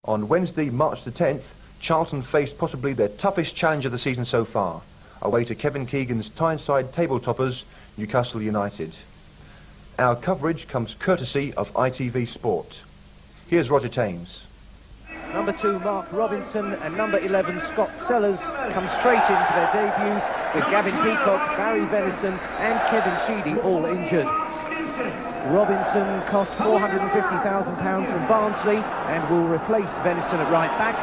On Wednesday, March the 10th, Charlton faced possibly their toughest challenge of the season so far, away to Kevin Keegan's Tyneside table toppers, Newcastle United. Our coverage comes courtesy of ITV Sport. Here's Roger Thames. Number 2, Mark Robinson, and number 11, Scott Sellars, come straight in for their debuts, with Gavin Peacock, Barry Venison and Kevin Sheedy all injured. Robinson cost £450,000 from Barnsley and will replace Venison at right back.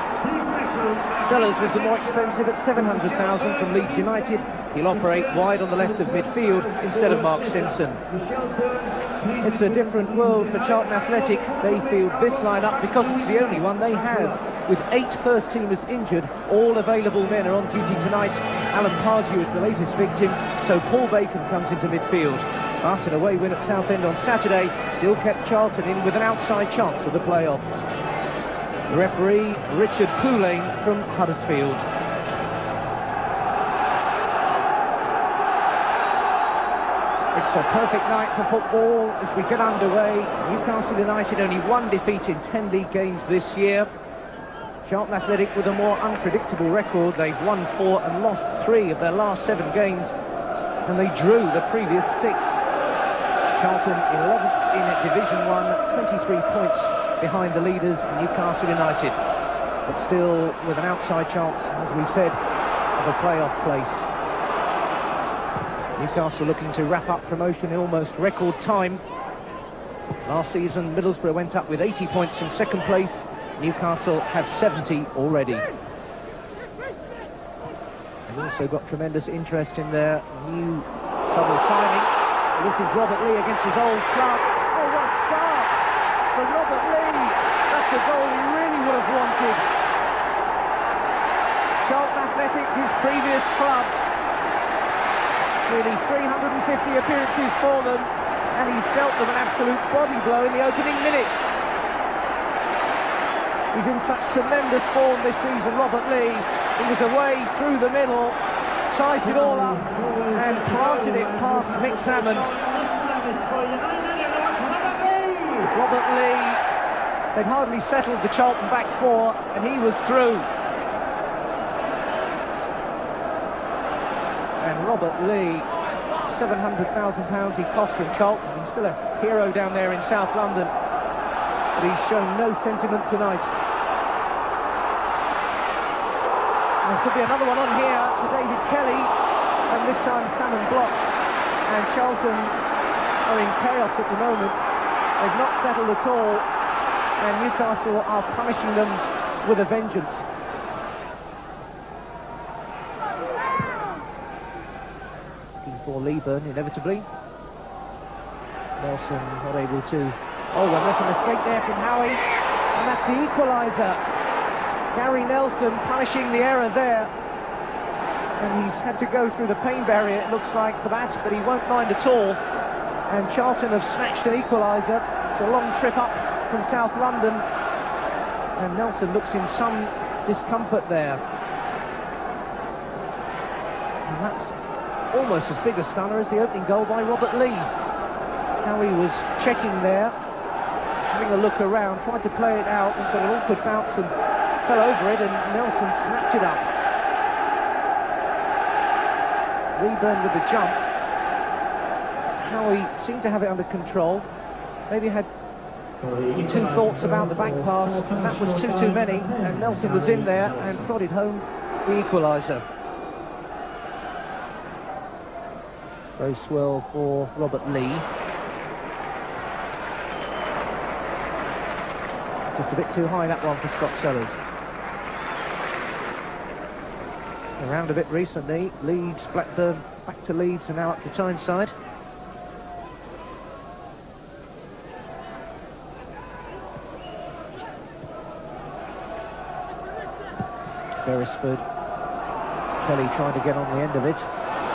Sellars was the more expensive at £700,000 from Leeds United. He'll operate wide on the left of midfield instead of Mark Stimson. It's a different world for Charlton Athletic. They field this lineup because it's the only one they have. With 8 first-teamers injured, all available men are on duty tonight. Alan Pardew is the latest victim, so Paul Bacon comes into midfield. But an away win at Southend on Saturday still kept Charlton in with an outside chance of the playoffs. The referee, Richard Poulain from Huddersfield. It's a perfect night for football as we get underway. Newcastle United only 1 defeat in 10 league games this year. Charlton Athletic with a more unpredictable record. They've won 4 and lost 3 of their last 7 games, and they drew the previous 6. Charlton 11th in Division 1, 23 points behind the leaders, Newcastle United. But still with an outside chance, as we've said, of a playoff place. Newcastle looking to wrap up promotion in almost record time. Last season, Middlesbrough went up with 80 points in second place. Newcastle have 70 already. They've also got tremendous interest in their new double signing. This is Robert Lee against his old club. Oh, what a start for Robert Lee. That's a goal he really would have wanted. Charlton Athletic, his previous club. Nearly 350 appearances for them, and he's dealt them an absolute body blow in the opening minute. He's in such tremendous form this season, Robert Lee. He was away through the middle, sized it all up and planted it past Mick Salmon. Robert Lee, they'd hardly settled the Charlton back 4 and he was through. And Robert Lee, £700,000 he cost from Charlton. He's still a hero down there in South London, but he's shown no sentiment tonight. There could be another one on here for David Kelly, and this time Salmon blocks, and Charlton are in chaos at the moment. They've not settled at all, and Newcastle are punishing them with a vengeance. Looking for Leaburn, inevitably. Neilsen not able to... Oh, and there's a mistake there from Howey, and that's the equaliser. Gary Neilsen punishing the error there, and he's had to go through the pain barrier, it looks like, for that, but he won't mind at all. And Charlton have snatched an equaliser. It's a long trip up from South London, and Neilsen looks in some discomfort there. And that's almost as big a stunner as the opening goal by Robert Lee. Howey was checking there, having a look around, tried to play it out, and got an awkward bounce and fell over it, and Neilsen snapped it up. Leaburn with the jump. Howey seemed to have it under control. Maybe had 2 thoughts about the back pass, and that was too many, and Neilsen was in there and prodded home the equaliser. Bracewell for Robert Lee. Just a bit too high, that one, for Scott Sellars. Around a bit recently, Leeds, Blackburn, back to Leeds and now up to Tyneside. Beresford. Kelly trying to get on the end of it.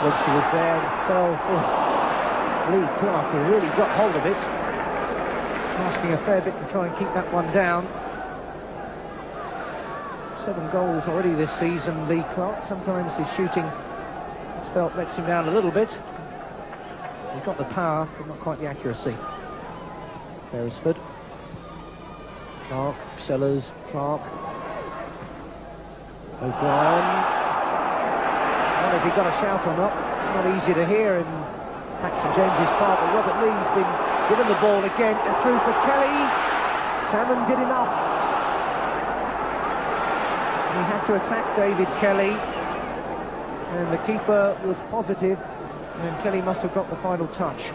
Webster was there and fell. Oh. Lee Clark, who really got hold of it. Asking a fair bit to try and keep that one down. 7 goals already this season, Lee Clark. Sometimes his shooting, it's felt, lets him down a little bit. He's got the power, but not quite the accuracy. Beresford. Clark, Sellars, Clark. O'Brien. I don't know if he got a shout or not. It's not easy to hear in St James's Park, but Robert Lee's been given the ball again and through for Kelly. Salmon did enough. He had to attack David Kelly, and the keeper was positive, and Kelly must have got the final touch.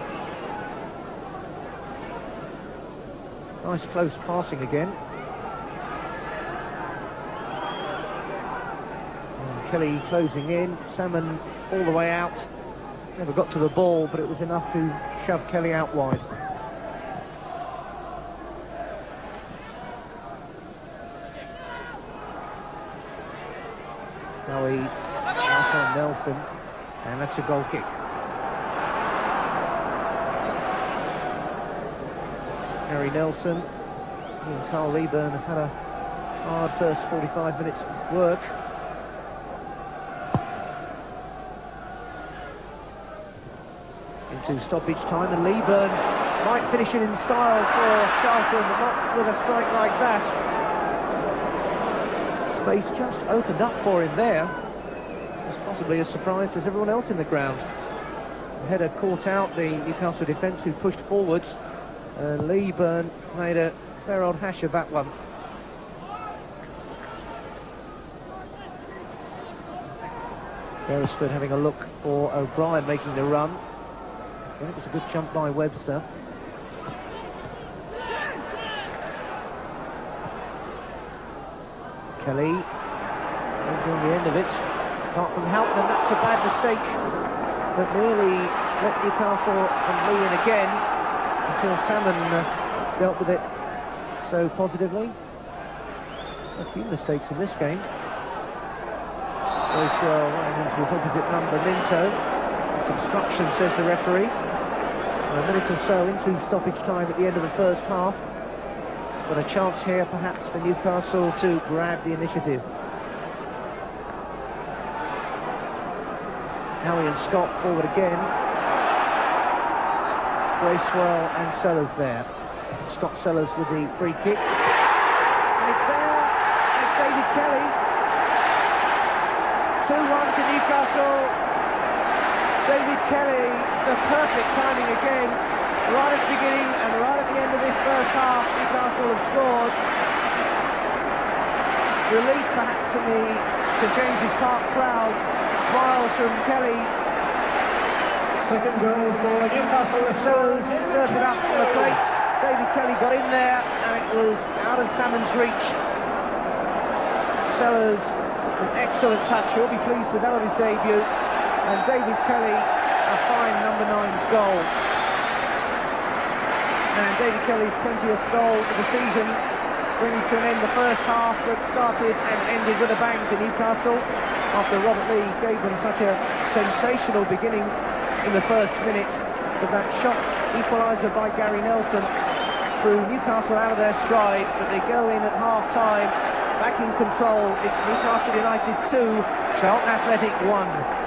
Nice close passing again. And Kelly closing in, Salmon all the way out. Never got to the ball, but it was enough to shove Kelly out wide. Howey out on Neilsen, and that's a goal kick. Harry Neilsen and Carl Leaburn have had a hard first 45 minutes of work. Into stoppage time, and Leaburn might finish it in style for Charlton, but not with a strike like that. Space just opened up for him there. Was possibly as surprised as everyone else in the ground. The header caught out the Newcastle defence, who pushed forwards. Leaburn made a fair old hash of that one. Beresford having a look for O'Brien making the run. Again, it was a good jump by Webster. Kelly on the end of it. Apart from Houghton, and that's a bad mistake that nearly let Newcastle and Lee in again, until Salmon dealt with it so positively. A few mistakes in this game. Bracewell running into his opposite number, Minto. It's obstruction, says the referee. A minute or so into stoppage time at the end of the first half. But a chance here perhaps for Newcastle to grab the initiative. Howey and Scott forward again. Bracewell and Sellars there. Scott Sellars with the free kick. And it's there. It's David Kelly. 2-1 to Newcastle. David Kelly, the perfect timing again. Right at the beginning and right at the end of this first half, Newcastle have scored. Relief perhaps from the St James's Park crowd. Smiles from Kelly. Second goal for Newcastle. Sellars inserted up on the plate. David Kelly got in there and it was out of Salmon's reach. Sellars, an excellent touch. He'll be pleased with that on his debut. And David Kelly, a fine number 9's goal. And David Kelly's 20th goal of the season brings to an end the first half that started and ended with a bang for Newcastle after Robert Lee gave them such a sensational beginning in the first minute. But that shot equaliser by Gary Neilsen threw Newcastle out of their stride, but they go in at half-time back in control. It's Newcastle United 2, Charlton Athletic 1.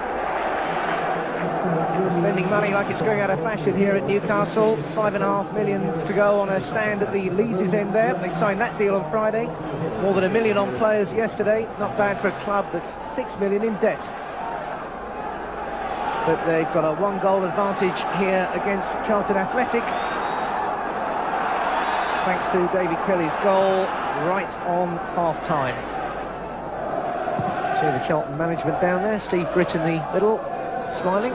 Spending money like it's going out of fashion here at Newcastle. $5.5 million to go on a stand at the Lees' end there. They signed that deal on Friday. More than $1 million on players yesterday. Not bad for a club that's $6 million in debt. But they've got a 1-goal advantage here against Charlton Athletic, thanks to David Kelly's goal right on half-time. See the Charlton management down there. Steve Britt in the middle, smiling.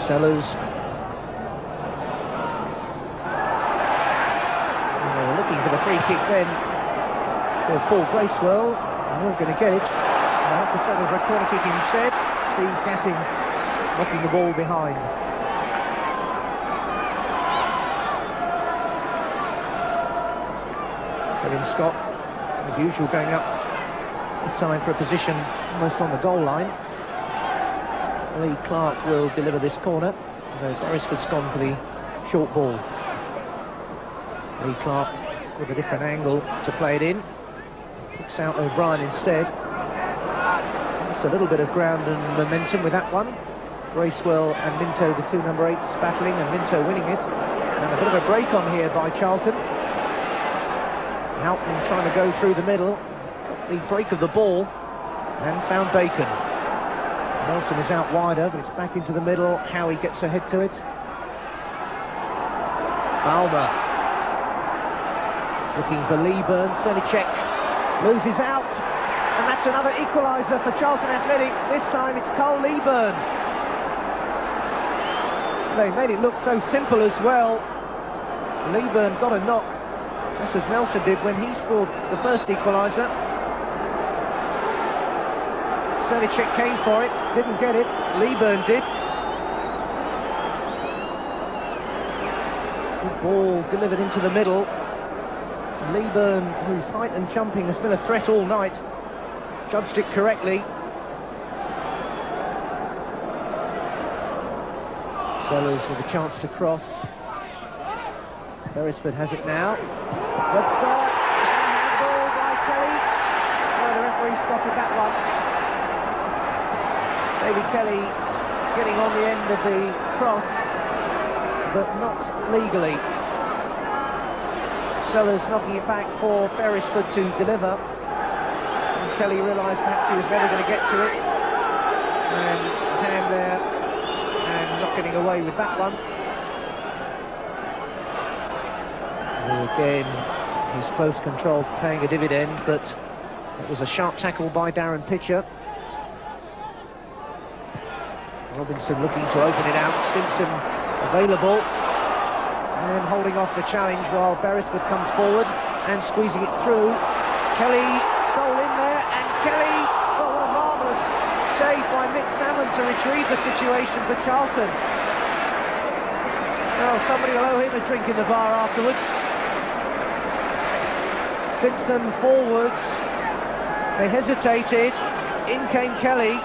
Sellars. They were looking for the free kick then for Paul Bracewell. And we're going to get it. They'll have to settle for a corner kick instead. Steve Gatting knocking the ball behind. Kevin Scott, as usual, going up this time for a position almost on the goal line. Lee Clark will deliver this corner, though Beresford's gone for the short ball. Lee Clark with a different angle to play it in. Picks out O'Brien instead. Just a little bit of ground and momentum with that one. Bracewell and Minto, the two number 8s, battling, and Minto winning it. And a bit of a break on here by Charlton. Houghton trying to go through the middle. Got the break of the ball and found Bacon. Neilsen is out wider, but it's back into the middle. Howey gets ahead to it. Balmer looking for Leaburn. Srnicek loses out, and that's another equaliser for Charlton Athletic. This time it's Cole Leaburn. They made it look so simple as well. Leaburn got a knock, just as Neilsen did when he scored the first equaliser. Srnicek came for it, didn't get it. Leaburn did. Good ball delivered into the middle. Leaburn, whose height and jumping has been a threat all night, judged it correctly. Sellars with a chance to cross. Beresford has it now. Webster, handball by Kelly. Oh, the referee spotted that one. Maybe Kelly getting on the end of the cross, but not legally. Sellars knocking it back for Beresford to deliver. And Kelly realised perhaps he was never going to get to it. And hand there, and not getting away with that one. And again, his close control paying a dividend, but it was a sharp tackle by Darren Pitcher. Robinson looking to open it out. Stimson available and holding off the challenge while Beresford comes forward and squeezing it through. Kelly stole in there, and Kelly, oh, what a marvellous save by Salmon to retrieve the situation for Charlton. Well, somebody will owe him a drink in the bar afterwards. Stimson forwards. They hesitated. In came Kelly.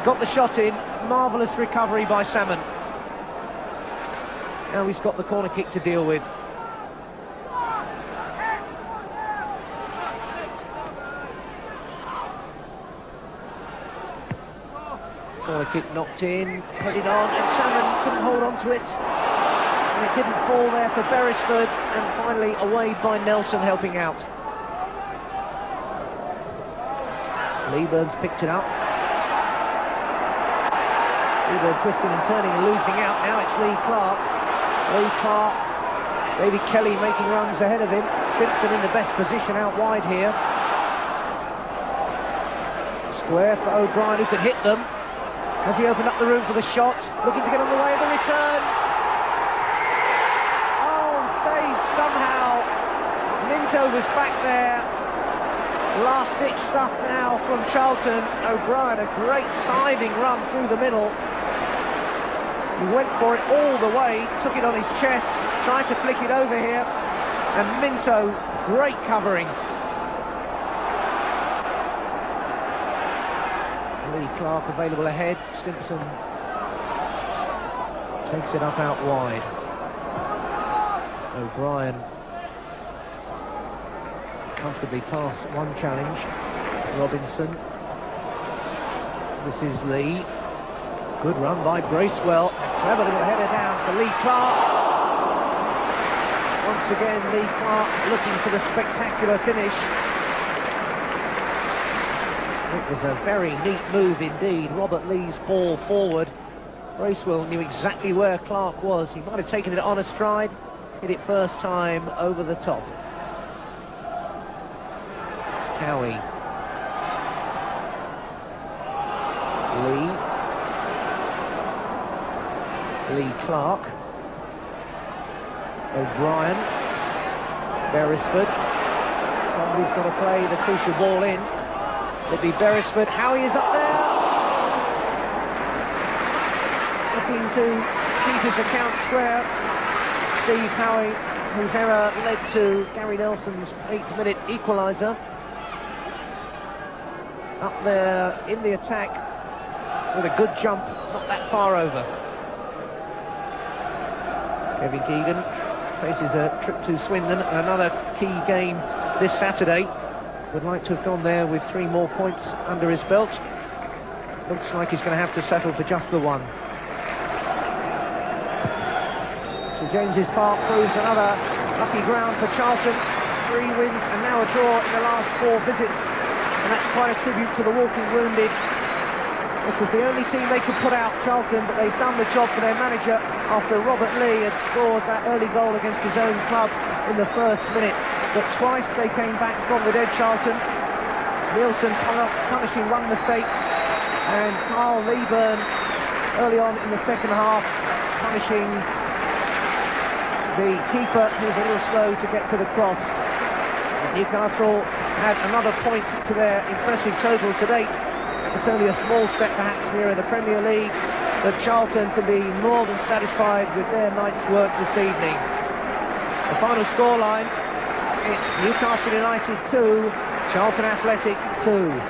Got the shot in. Marvellous recovery by Salmon. Now he's got the corner kick to deal with. Corner kick knocked in, headed on, and Salmon couldn't hold on to it. And it didn't fall there for Beresford, and finally away by Neilsen helping out. Leaburn's picked it up. Leaburn twisting and turning and losing out. Now it's Lee Clark. Lee Clark, maybe Kelly making runs ahead of him. Stimson in the best position out wide here. Square for O'Brien, who can hit them. Has he opened up the room for the shot? Looking to get on the way of the return. Oh, saved somehow. Minto was back there. Last-ditch stuff now from Charlton. O'Brien, a great scything run through the middle. He went for it all the way, took it on his chest, tried to flick it over here, and Minto, great covering. Lee Clark available ahead. Stimson takes it up out wide. O'Brien comfortably past one challenge. Robinson. This is Lee. Good run by Bracewell. Clever little header down for Lee Clark. Once again, Lee Clark looking for the spectacular finish. It was a very neat move indeed. Robert Lee's ball forward. Bracewell knew exactly where Clark was. He might have taken it on a stride. Hit it first time over the top. Howey. Lee Clark. O'Brien. Beresford. Somebody's got to play the crucial ball in. It'll be Beresford. Howey is up there. Looking to keep his account square. Steve Howey, whose error led to Gary Nelson's 8th-minute equaliser. Up there in the attack with a good jump, not that far over. Kevin Keegan faces a trip to Swindon, another key game this Saturday. Would like to have gone there with 3 more points under his belt. Looks like he's going to have to settle for just the one. St James's Park proves another lucky ground for Charlton. 3 wins and now a draw in the last 4 visits. And that's quite a tribute to the walking wounded. This was the only team they could put out, Charlton, but they've done the job for their manager after Robert Lee had scored that early goal against his own club in the first minute. But twice they came back from the dead, Charlton. Neilsen punishing one mistake, and Leaburn early on in the second half punishing the keeper, who's a little slow to get to the cross. Newcastle had another point to their impressive total to date. It's only a small step perhaps nearer the Premier League, but Charlton can be more than satisfied with their night's work this evening. The final scoreline, it's Newcastle United 2, Charlton Athletic 2.